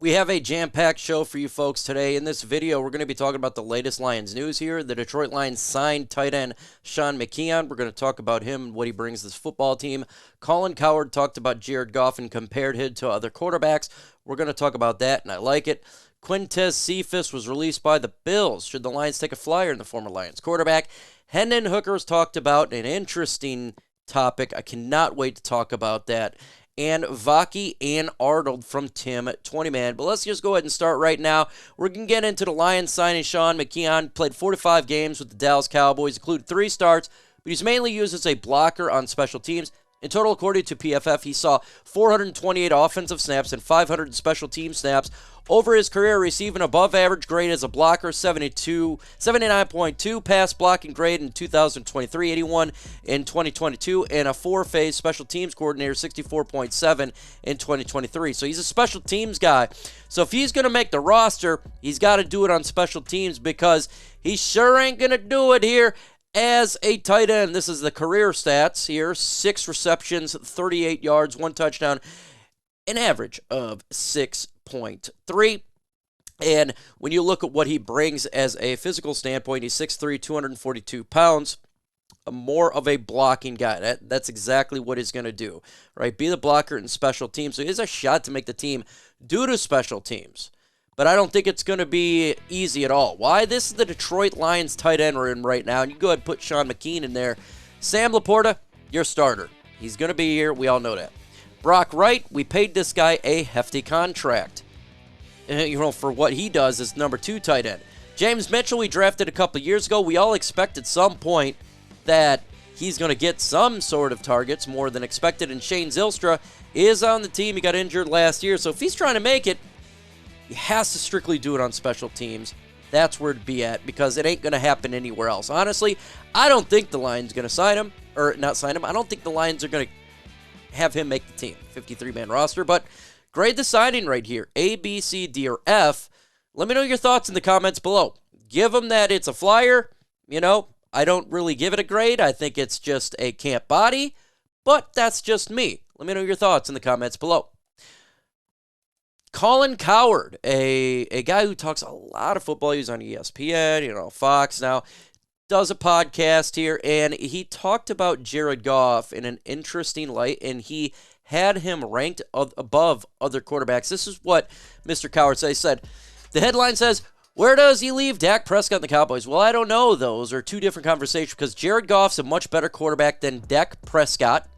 We have a jam-packed show for you folks today. In this video, we're going to be talking about the latest Lions news here. The Detroit Lions signed tight end Sean McKeon. We're going to talk about him and what he brings to this football team. Colin Cowherd talked about Jared Goff and compared him to other quarterbacks. We're going to talk about that, and I like it. Quintez Cephus was released by the Bills. Should the Lions take a flyer in the former Lions quarterback? Hendon Hooker's talked about an interesting topic. I cannot wait to talk about that. And Vaki and Arnold from Tim 20-Man. But let's just go ahead and start right now. We're going to get into the Lions signing Sean McKeon. Played 45 games with the Dallas Cowboys, included 3 starts, but he's mainly used as a blocker on special teams. In total, according to PFF, he saw 428 offensive snaps and 500 special team snaps over his career, receiving above-average grade as a blocker, 79.2 pass blocking grade in 2023, 81 in 2022, and a 4-phase special teams coordinator, 64.7 in 2023. So he's a special teams guy. So if he's going to make the roster, he's got to do it on special teams because he sure ain't going to do it here as a tight end. This is the career stats here. 6 receptions, 38 yards, 1 touchdown, an average of 6.3. And when you look at what he brings as a physical standpoint, he's 6'3", 242 pounds. More of a blocking guy. That's exactly what he's going to do, right? Be the blocker in special teams. So he has a shot to make the team due to special teams. But I don't think it's going to be easy at all. Why? This is the Detroit Lions tight end we're in right now. And you go ahead and put Sean McKeon in there. Sam Laporta, your starter. He's going to be here. We all know that. Brock Wright, we paid this guy a hefty contract. For what he does as number 2 tight end. James Mitchell, we drafted a couple years ago. We all expect at some point that he's going to get some sort of targets, more than expected. And Shane Zylstra is on the team. He got injured last year. So if he's trying to make it, he has to strictly do it on special teams. That's where it'd be at because it ain't going to happen anywhere else. Honestly, I don't think the Lions are going to sign him, or not sign him. I don't think the Lions are going to have him make the team, 53-man roster. But grade the signing right here, A, B, C, D, or F. Let me know your thoughts in the comments below. Give them that it's a flyer. I don't really give it a grade. I think it's just a camp body, but that's just me. Let me know your thoughts in the comments below. Colin Cowherd, a guy who talks a lot of football. He's on ESPN, Fox now, does a podcast here, and he talked about Jared Goff in an interesting light, and he had him ranked above other quarterbacks. This is what Mr. Cowherd said. He said, the headline says, where does he leave Dak Prescott and the Cowboys? Well, I don't know. Those are 2 different conversations because Jared Goff's a much better quarterback than Dak Prescott.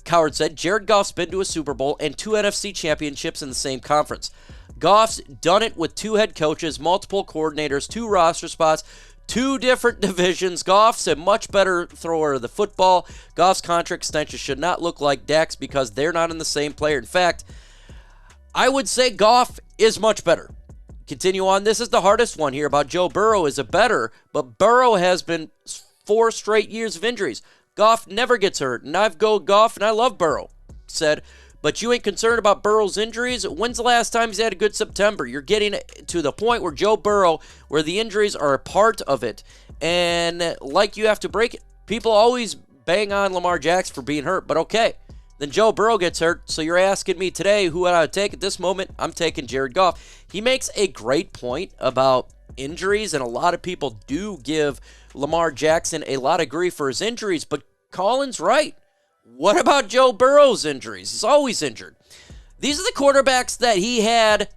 Cowherd said, Jared Goff's been to a Super Bowl and 2 NFC championships in the same conference. Goff's done it with 2 head coaches, multiple coordinators, 2 roster spots, 2 different divisions. Goff's a much better thrower of the football. Goff's contract extension should not look like Dak's because they're not in the same player. In fact, I would say Goff is much better. Continue on. This is the hardest one here about Joe Burrow is a better, but Burrow has been 4 straight years of injuries. Goff never gets hurt, and I've go Goff, and I love Burrow, said, but you ain't concerned about Burrow's injuries? When's the last time he's had a good September? You're getting to the point where Joe Burrow, where the injuries are a part of it, and like you have to break it. People always bang on Lamar Jackson for being hurt, but okay. Then Joe Burrow gets hurt, so you're asking me today who I would take at this moment. I'm taking Jared Goff. He makes a great point about injuries, and a lot of people do give Lamar Jackson a lot of grief for his injuries, but Colin's right. What about Joe Burrow's injuries? He's always injured. These are the quarterbacks that he had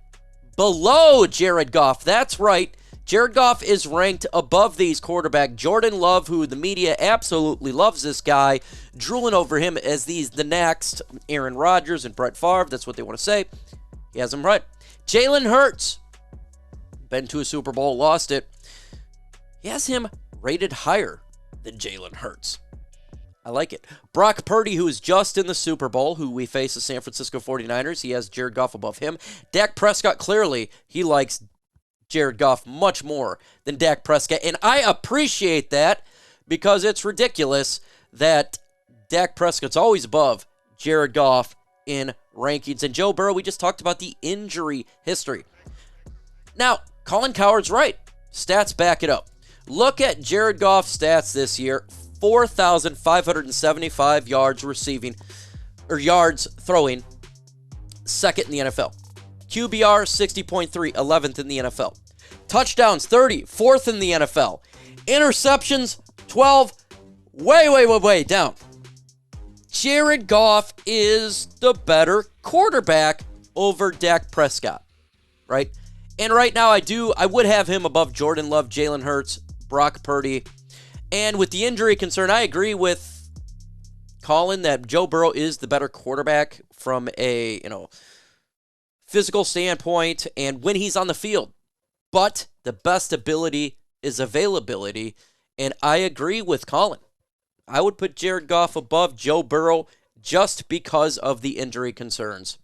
below Jared Goff. That's right. Jared Goff is ranked above these quarterbacks. Jordan Love, who the media absolutely loves this guy, drooling over him as the next Aaron Rodgers and Brett Favre. That's what they want to say. He has him right. Jalen Hurts, been to a Super Bowl, lost it. He has him rated higher than Jalen Hurts. I like it. Brock Purdy, who is just in the Super Bowl, who we face the San Francisco 49ers. He has Jared Goff above him. Dak Prescott, clearly, he likes Jared Goff much more than Dak Prescott. And I appreciate that because it's ridiculous that Dak Prescott's always above Jared Goff in rankings. And Joe Burrow, we just talked about the injury history. Now, Colin Cowherd's right. Stats back it up. Look at Jared Goff's stats this year. 4,575 yards receiving, or yards throwing, second in the NFL. QBR 60.3, 11th in the NFL. Touchdowns 30, 4th in the NFL. Interceptions 12, way down. Jared Goff is the better quarterback over Dak Prescott, right? And right now I would have him above Jordan Love, Jalen Hurts, Brock Purdy. And with the injury concern, I agree with Colin that Joe Burrow is the better quarterback from a, physical standpoint and when he's on the field. But the best ability is availability, and I agree with Colin. I would put Jared Goff above Joe Burrow just because of the injury concerns.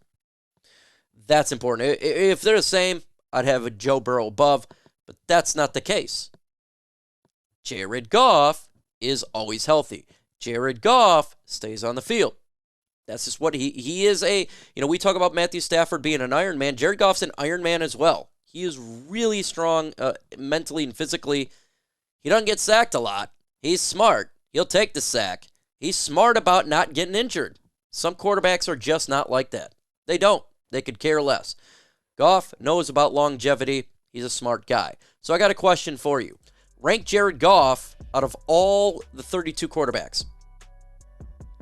That's important. If they're the same, I'd have a Joe Burrow above, but that's not the case. Jared Goff is always healthy. Jared Goff stays on the field. That's just what he is we talk about Matthew Stafford being an Iron Man. Jared Goff's an Iron Man as well. He is really strong mentally and physically. He doesn't get sacked a lot. He's smart. He'll take the sack. He's smart about not getting injured. Some quarterbacks are just not like that. They don't. They could care less. Goff knows about longevity. He's a smart guy. So I got a question for you. Rank Jared Goff out of all the 32 quarterbacks.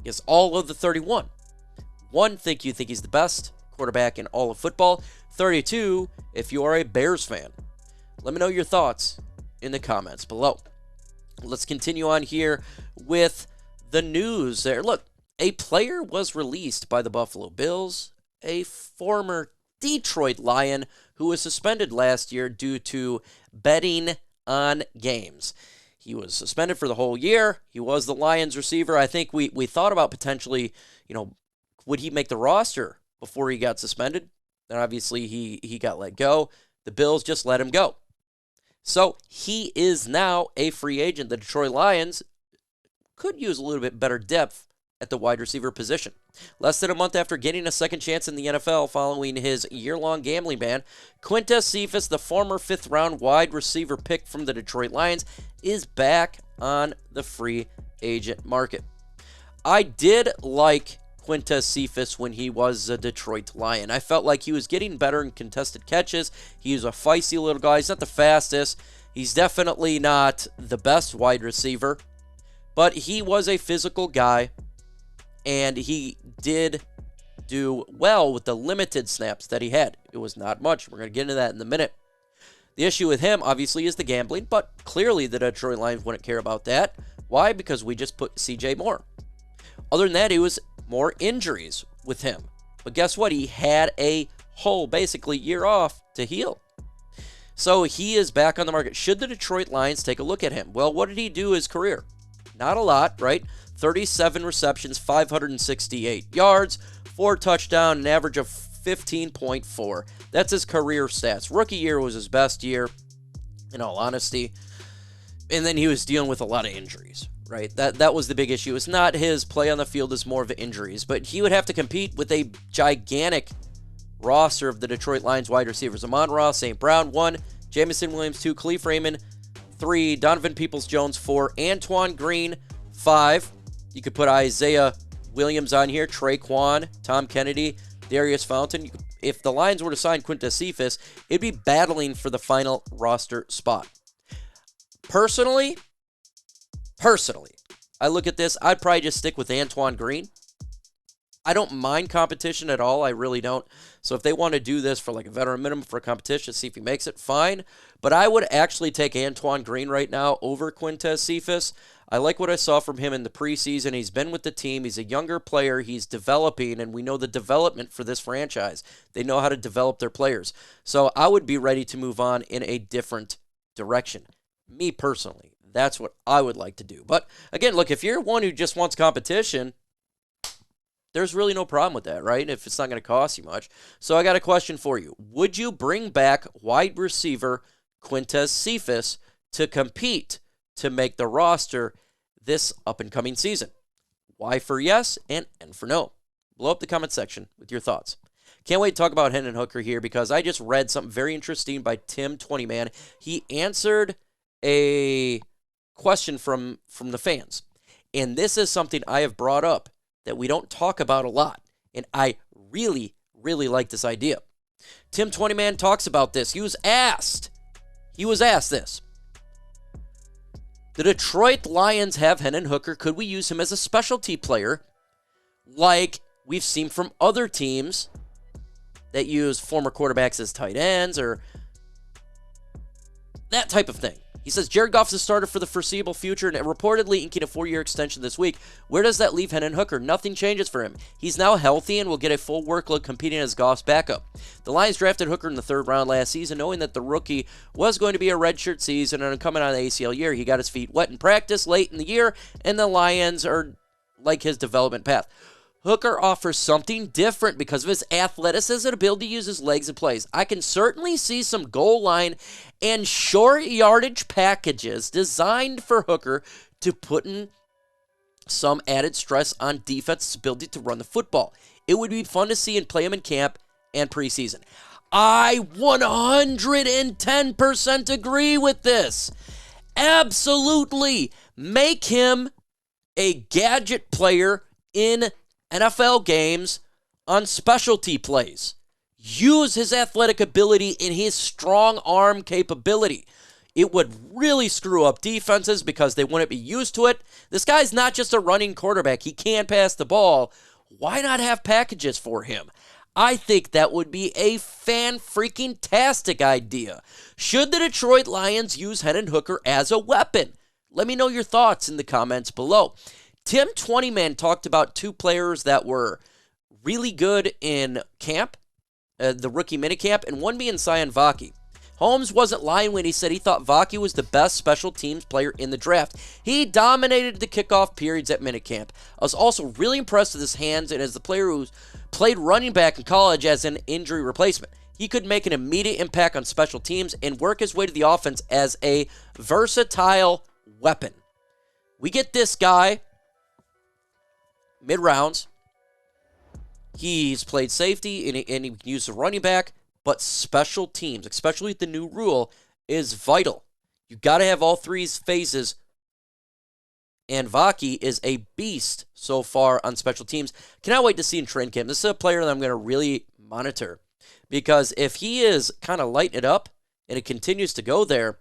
Yes, all of the 31. One, you think he's the best quarterback in all of football. 32, if you are a Bears fan. Let me know your thoughts in the comments below. Let's continue on here with the news there. Look, a player was released by the Buffalo Bills, a former Detroit Lion who was suspended last year due to betting on games. He was suspended for the whole year. He was the Lions receiver. I think we thought about potentially, would he make the roster before he got suspended? And obviously he got let go. The Bills just let him go. So he is now a free agent. The Detroit Lions could use a little bit better depth at the wide receiver position. Less than a month after getting a second chance in the NFL following his year-long gambling ban, Quintez Cephus, the former fifth-round wide receiver pick from the Detroit Lions, is back on the free agent market. I did like Quintez Cephus when he was a Detroit Lion. I felt like he was getting better in contested catches. He's a feisty little guy. He's not the fastest. He's definitely not the best wide receiver, but he was a physical guy, and he did do well with the limited snaps that he had. It was not much. We're going to get into that in a minute. The issue with him, obviously, is the gambling, but clearly the Detroit Lions wouldn't care about that. Why? Because we just put CJ Moore. Other than that, it was more injuries with him. But guess what? He had a whole, basically, year off to heal. So he is back on the market. Should the Detroit Lions take a look at him? Well, what did he do his career? Not a lot, right? 37 receptions, 568 yards, 4 touchdowns, an average of 15.4. That's his career stats. Rookie year was his best year, in all honesty. And then he was dealing with a lot of injuries, right? That was the big issue. It's not his play on the field, it's more of injuries. But he would have to compete with a gigantic roster of the Detroit Lions wide receivers. Amon-Ra St. Brown, 1. Jamison Williams, 2. Khalif Raymond, 3. Donovan Peoples-Jones, 4. Antoine Green, 5. You could put Isaiah Williams on here, Traquan, Tom Kennedy, Darius Fountain. If the Lions were to sign Quintez Cephus, it'd be battling for the final roster spot. Personally, I look at this, I'd probably just stick with Antoine Green. I don't mind competition at all. I really don't. So if they want to do this for like a veteran minimum for a competition, see if he makes it, fine. But I would actually take Antoine Green right now over Quintez Cephus. I like what I saw from him in the preseason. He's been with the team. He's a younger player. He's developing, and we know the development for this franchise. They know how to develop their players. So I would be ready to move on in a different direction. Me personally, that's what I would like to do. But again, look, if you're one who just wants competition, there's really no problem with that, right? If it's not going to cost you much. So I got a question for you. Would you bring back wide receiver Quintez Cephus to compete to make the roster this up-and-coming season? Y for yes and N for no. Blow up the comment section with your thoughts. Can't wait to talk about Hendon Hooker here because I just read something very interesting by Tim 20man. He answered a question from the fans. And this is something I have brought up that we don't talk about a lot. And I really, really like this idea. Tim 20man talks about this. He was asked this. The Detroit Lions have Hendon Hooker. Could we use him as a specialty player like we've seen from other teams that use former quarterbacks as tight ends or that type of thing? He says Jared Goff is a starter for the foreseeable future and reportedly inking a 4-year extension this week. Where does that leave Hendon Hooker? Nothing changes for him. He's now healthy and will get a full workload competing as Goff's backup. The Lions drafted Hooker in the 3rd round last season, knowing that the rookie was going to be a redshirt season and coming out of the ACL year. He got his feet wet in practice late in the year, and the Lions are like his development path. Hooker offers something different because of his athleticism and ability to use his legs and plays. I can certainly see some goal line and short yardage packages designed for Hooker to put in some added stress on defense's ability to run the football. It would be fun to see and play him in camp and preseason. I 110% agree with this. Absolutely. Make him a gadget player in NFL games on specialty plays. Use his athletic ability and his strong arm capability. It would really screw up defenses because they wouldn't be used to it. This guy's not just a running quarterback. He can pass the ball. Why not have packages for him? I think that would be a fan-freaking-tastic idea. Should the Detroit Lions use Hendon Hooker as a weapon? Let me know your thoughts in the comments below. Tim 20man talked about 2 players that were really good in camp, the rookie minicamp, and one being Vaki. Holmes wasn't lying when he said he thought Vaki was the best special teams player in the draft. He dominated the kickoff periods at minicamp. I was also really impressed with his hands and as the player who played running back in college as an injury replacement. He could make an immediate impact on special teams and work his way to the offense as a versatile weapon. We get this guy mid-rounds. He's played safety and he can use a running back, but special teams, especially with the new rule, is vital. You got to have all 3 phases, and Vaki is a beast so far on special teams. Cannot wait to see in training camp. This is a player that I'm going to really monitor because if he is kind of lighting it up and it continues to go there,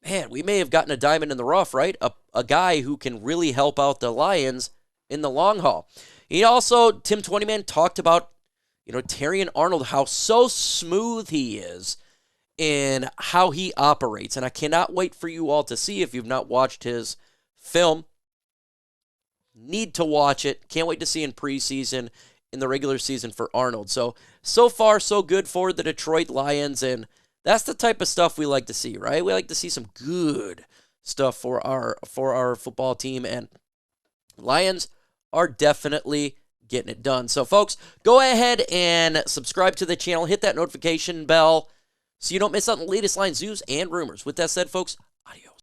man, we may have gotten a diamond in the rough, right? A guy who can really help out the Lions in the long haul. He also, Tim 20man, talked about, Terry and Arnold, how so smooth he is in how he operates. And I cannot wait for you all to see if you've not watched his film. Need to watch it. Can't wait to see in preseason, in the regular season for Arnold. So far, so good for the Detroit Lions. And that's the type of stuff we like to see, right? We like to see some good stuff for our football team. And Lions are definitely getting it done. So, folks, go ahead and subscribe to the channel. Hit that notification bell so you don't miss out on the latest Lions news and rumors. With that said, folks, adios.